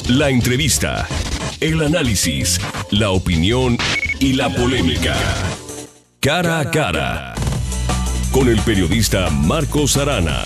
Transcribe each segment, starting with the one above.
La entrevista, el análisis, la opinión y la polémica. Cara a cara. Con el periodista Marcos Arana.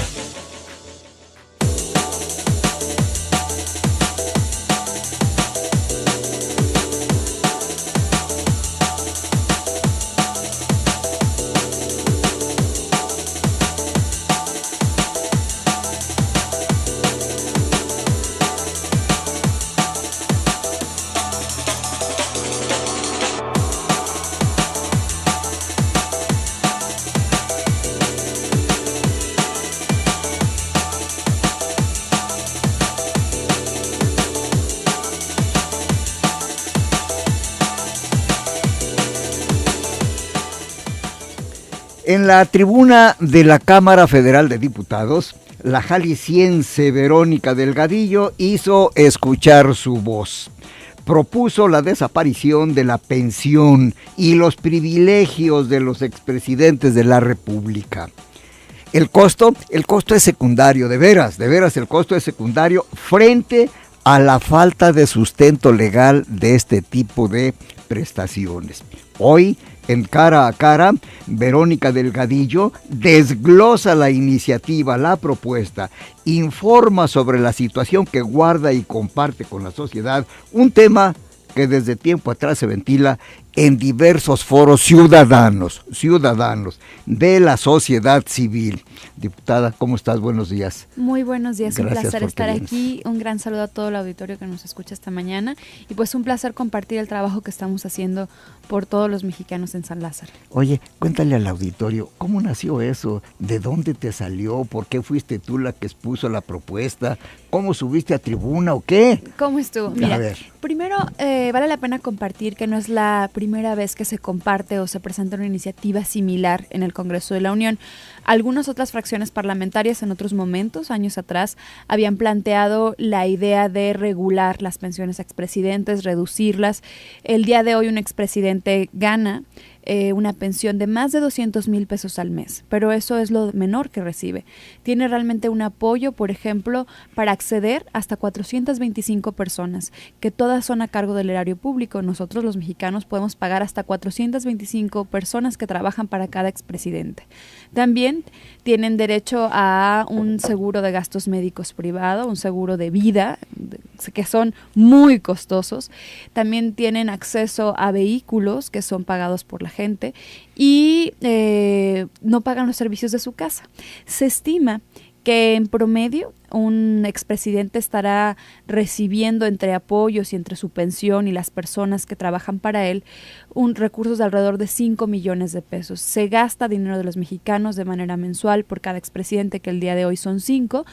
En la tribuna de la Cámara Federal de Diputados, la jalisciense Verónica Delgadillo hizo escuchar su voz. Propuso la desaparición de la pensión y los privilegios de los expresidentes de la República. El costo es secundario, de veras, el costo es secundario frente a la falta de sustento legal de este tipo de prestaciones. Hoy, en Cara a Cara, Verónica Delgadillo desglosa la iniciativa, la propuesta, informa sobre la situación que guarda y comparte con la sociedad, un tema que desde tiempo atrás se ventila en diversos foros ciudadanos de la sociedad civil. Diputada, ¿cómo estás? Buenos días. Muy buenos días, Gracias, un placer estar vienes. aquí, un gran saludo a todo el auditorio que nos escucha esta mañana y pues un placer compartir el trabajo que estamos haciendo por todos los mexicanos en San Lázaro. Oye, cuéntale al auditorio, ¿cómo nació eso? ¿De dónde te salió? ¿Por qué fuiste tú la que expuso la propuesta? ¿Cómo subiste a tribuna o qué? ¿Cómo estuvo? Mira, A ver. primero vale la pena compartir que no es la primera vez que se comparte o se presenta una iniciativa similar en el Congreso de la Unión. Algunas otras fracciones parlamentarias en otros momentos, años atrás, habían planteado la idea de regular las pensiones a expresidentes, reducirlas. El día de hoy un expresidente gana una pensión de más de 200,000 pesos al mes, pero eso es lo menor que recibe. Tiene realmente un apoyo, por ejemplo, para acceder hasta 425 personas, que todas son a cargo del erario público. Nosotros los mexicanos podemos pagar hasta 425 personas que trabajan para cada expresidente. También tienen derecho a un seguro de gastos médicos privado, un seguro de vida, que son muy costosos. También tienen acceso a vehículos que son pagados por la gente y no pagan los servicios de su casa. Se estima que en promedio un expresidente estará recibiendo entre apoyos y entre su pensión y las personas que trabajan para él recursos de alrededor de 5 millones de pesos. Se gasta dinero de los mexicanos de manera mensual por cada expresidente, que el día de hoy son 5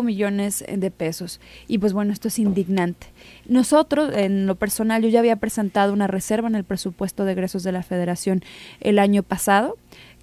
millones de pesos. Y pues bueno, esto es indignante. Nosotros, en lo personal, yo ya había presentado una reserva en el presupuesto de egresos de la Federación el año pasado,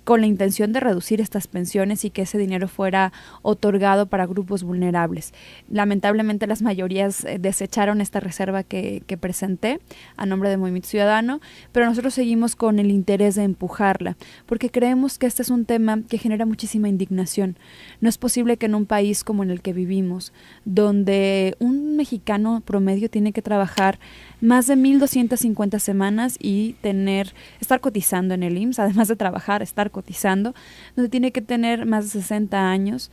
con la intención de reducir estas pensiones y que ese dinero fuera otorgado para grupos vulnerables. Lamentablemente las mayorías desecharon esta reserva que presenté a nombre de Movimiento Ciudadano, pero nosotros seguimos con el interés de empujarla, porque creemos que este es un tema que genera muchísima indignación. No es posible que en un país como en el que vivimos, donde un mexicano promedio tiene que trabajar más de 1,250 semanas y estar cotizando en el IMSS, además de trabajar, estar cotizando, donde tiene que tener más de 60 años,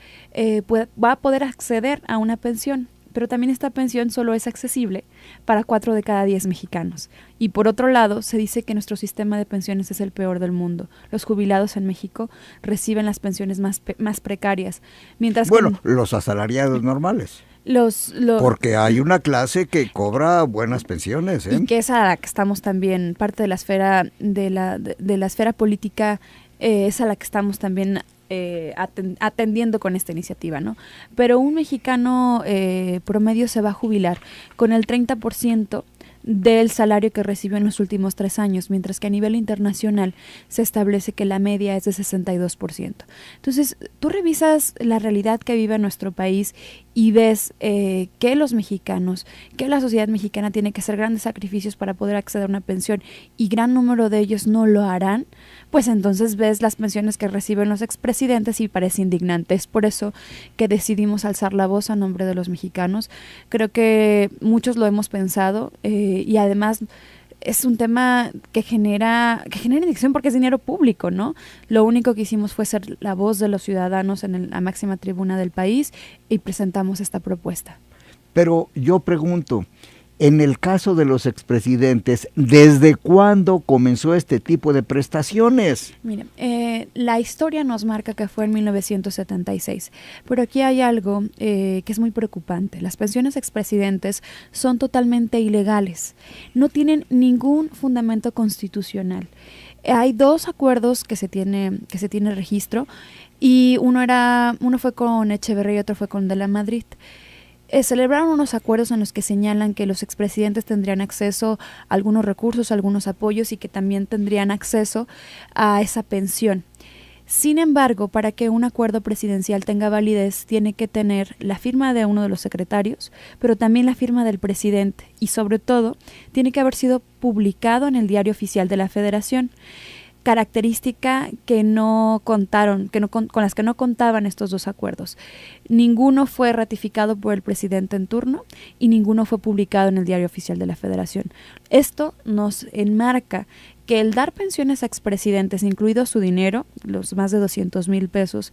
va a poder acceder a una pensión. Pero también esta pensión solo es accesible para 4 de cada 10 mexicanos. Y por otro lado, se dice que nuestro sistema de pensiones es el peor del mundo. Los jubilados en México reciben las pensiones más precarias. Mientras los asalariados normales. Porque hay una clase que cobra buenas pensiones, y que es a la que estamos también, parte de la esfera de la esfera política, es a la que estamos también atendiendo con esta iniciativa, ¿no? Pero un mexicano promedio se va a jubilar con el 30% del salario que recibió en los últimos 3 años, mientras que a nivel internacional se establece que la media es de 62%. Entonces, tú revisas la realidad que vive nuestro país y ves que los mexicanos, que la sociedad mexicana tiene que hacer grandes sacrificios para poder acceder a una pensión y gran número de ellos no lo harán, pues entonces ves las pensiones que reciben los expresidentes y parece indignante. Es por eso que decidimos alzar la voz a nombre de los mexicanos. Creo que muchos lo hemos pensado y además es un tema que genera indignación porque es dinero público, ¿no? Lo único que hicimos fue ser la voz de los ciudadanos en la máxima tribuna del país y presentamos esta propuesta. Pero yo pregunto, en el caso de los expresidentes, ¿desde cuándo comenzó este tipo de prestaciones? Mira, la historia nos marca que fue en 1976, pero aquí hay algo que es muy preocupante. Las pensiones expresidentes son totalmente ilegales, no tienen ningún fundamento constitucional. Hay dos acuerdos que se tiene registro y uno fue con Echeverría y otro fue con De la Madrid. Celebraron unos acuerdos en los que señalan que los expresidentes tendrían acceso a algunos recursos, a algunos apoyos y que también tendrían acceso a esa pensión. Sin embargo, para que un acuerdo presidencial tenga validez, tiene que tener la firma de uno de los secretarios, pero también la firma del presidente y sobre todo tiene que haber sido publicado en el Diario Oficial de la Federación. Característica que no contaron, con las que no contaban estos dos acuerdos. Ninguno fue ratificado por el presidente en turno y ninguno fue publicado en el Diario Oficial de la Federación. Esto nos enmarca que el dar pensiones a expresidentes, incluido su dinero, los más de 200,000 pesos,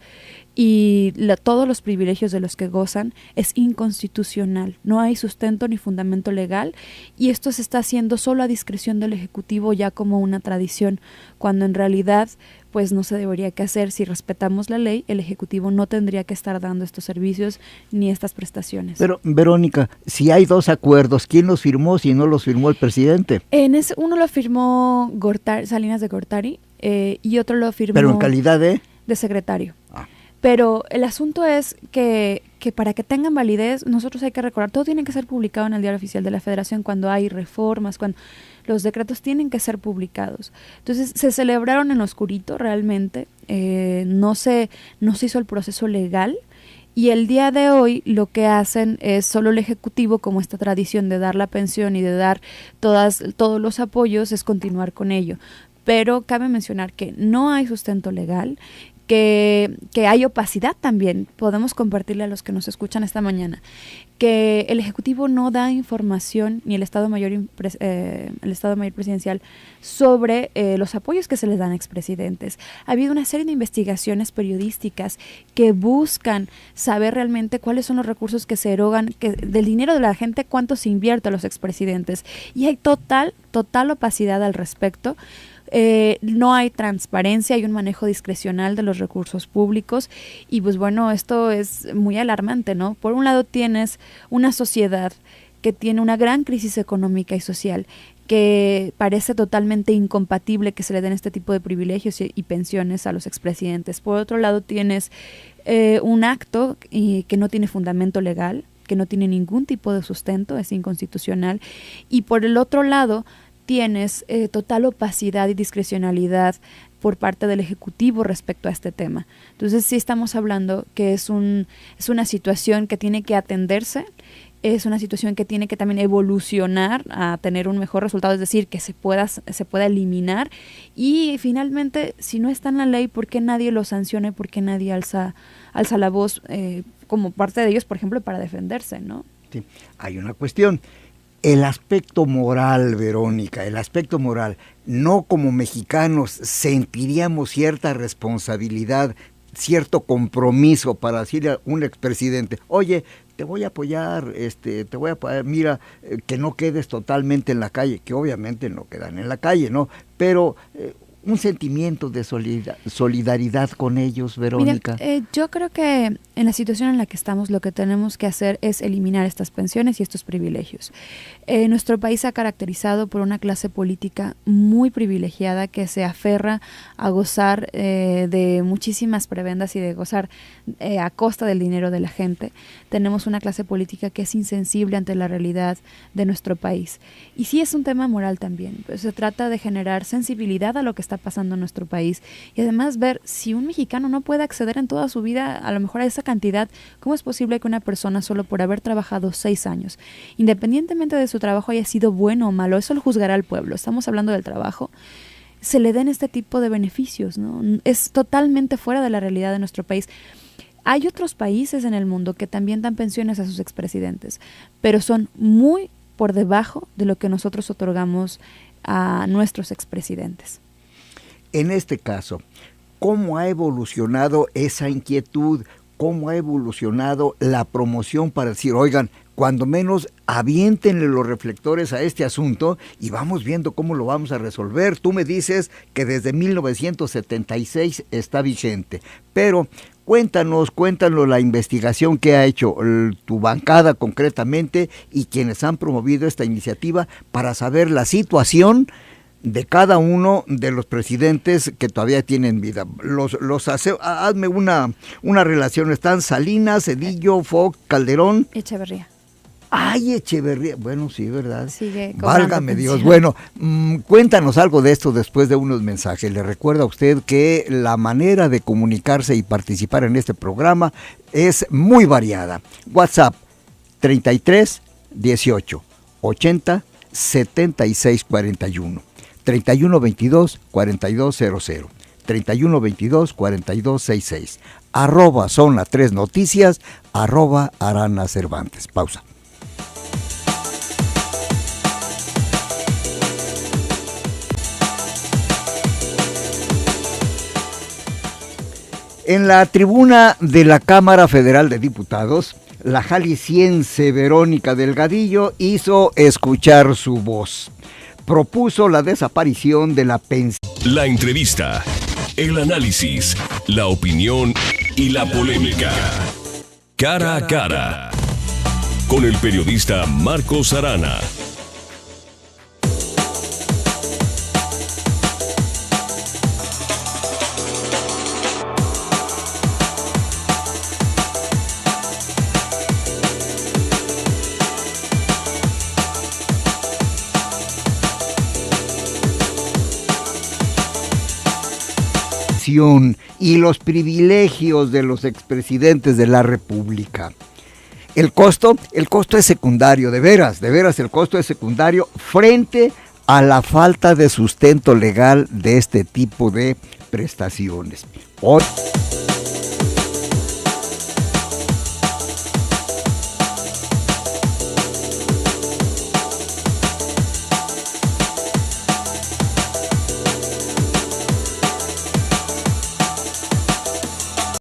y todos los privilegios de los que gozan, es inconstitucional. No hay sustento ni fundamento legal y esto se está haciendo solo a discreción del Ejecutivo ya como una tradición, cuando en realidad pues no se debería que hacer. Si respetamos la ley, el Ejecutivo no tendría que estar dando estos servicios ni estas prestaciones. Pero, Verónica, si hay dos acuerdos, ¿quién los firmó si no los firmó el presidente? Uno lo firmó Salinas de Gortari y otro lo firmó... ¿Pero en calidad de...? De secretario. Pero el asunto es que para que tengan validez, nosotros hay que recordar, todo tiene que ser publicado en el Diario Oficial de la Federación cuando hay reformas, cuando los decretos tienen que ser publicados. Entonces se celebraron en lo oscurito realmente, no se hizo el proceso legal y el día de hoy lo que hacen es solo el Ejecutivo, como esta tradición de dar la pensión y de dar todos los apoyos, es continuar con ello. Pero cabe mencionar que no hay sustento legal, que hay opacidad también, podemos compartirle a los que nos escuchan esta mañana, que el Ejecutivo no da información, ni el Estado Mayor Presidencial, sobre los apoyos que se les dan a expresidentes. Ha habido una serie de investigaciones periodísticas que buscan saber realmente cuáles son los recursos que se erogan, del dinero de la gente, cuánto se invierte a los expresidentes, y hay total opacidad al respecto. No hay transparencia, hay un manejo discrecional de los recursos públicos y pues bueno, esto es muy alarmante, ¿no? Por un lado tienes una sociedad que tiene una gran crisis económica y social, que parece totalmente incompatible que se le den este tipo de privilegios y pensiones a los expresidentes. Por otro lado tienes un acto que no tiene fundamento legal, que no tiene ningún tipo de sustento, es inconstitucional, y por el otro lado tienes total opacidad y discrecionalidad por parte del Ejecutivo respecto a este tema. Entonces sí estamos hablando que es una situación que tiene que atenderse, es una situación que tiene que también evolucionar a tener un mejor resultado, es decir, que se pueda eliminar y finalmente, si no está en la ley, ¿por qué nadie lo sanciona y por qué nadie alza la voz como parte de ellos, por ejemplo, para defenderse, ¿no? Sí, hay una cuestión. El aspecto moral, Verónica, el aspecto moral, no como mexicanos sentiríamos cierta responsabilidad, cierto compromiso para decirle a un expresidente, oye, te voy a apoyar, mira, que no quedes totalmente en la calle, que obviamente no quedan en la calle, ¿no? Pero un sentimiento de solidaridad con ellos, Verónica. Mira, yo creo que en la situación en la que estamos lo que tenemos que hacer es eliminar estas pensiones y estos privilegios. Nuestro país se ha caracterizado por una clase política muy privilegiada que se aferra a gozar de muchísimas prebendas y de gozar a costa del dinero de la gente. Tenemos una clase política que es insensible ante la realidad de nuestro país. Y sí es un tema moral también, pues se trata de generar sensibilidad a lo que está está pasando en nuestro país y además ver si un mexicano no puede acceder en toda su vida a lo mejor a esa cantidad, ¿cómo es posible que una persona solo por haber trabajado 6 años, independientemente de su trabajo haya sido bueno o malo, eso lo juzgará el pueblo, estamos hablando del trabajo, se le den este tipo de beneficios, ¿no? Es totalmente fuera de la realidad de nuestro país. Hay otros países en el mundo que también dan pensiones a sus expresidentes, pero son muy por debajo de lo que nosotros otorgamos a nuestros expresidentes. En este caso, ¿cómo ha evolucionado esa inquietud? ¿Cómo ha evolucionado la promoción para decir, oigan, cuando menos aviéntenle los reflectores a este asunto y vamos viendo cómo lo vamos a resolver? Tú me dices que desde 1976 está vigente, pero cuéntanos la investigación que ha hecho tu bancada concretamente y quienes han promovido esta iniciativa para saber la situación de cada uno de los presidentes que todavía tienen vida. Hazme una relación. Están Salinas, Zedillo, Fox, Calderón. Echeverría. Ay, Echeverría. Bueno, sí, ¿verdad? Sigue Válgame pensión. Dios. Bueno, cuéntanos algo de esto después de unos mensajes. Le recuerdo a usted que la manera de comunicarse y participar en este programa es muy variada. WhatsApp 33 18 80 76 41. 3122-4200, 3122-4266, @Zona 3 Noticias, @Arana Cervantes. Pausa. En la tribuna de la Cámara Federal de Diputados, la jalisciense Verónica Delgadillo hizo escuchar su voz. Propuso la desaparición de la pensión. La entrevista, el análisis, la opinión y la polémica. Cara a cara. Con el periodista Marcos Arana. Y los privilegios de los expresidentes de la República. El costo es secundario, de veras, el costo es secundario frente a la falta de sustento legal de este tipo de prestaciones.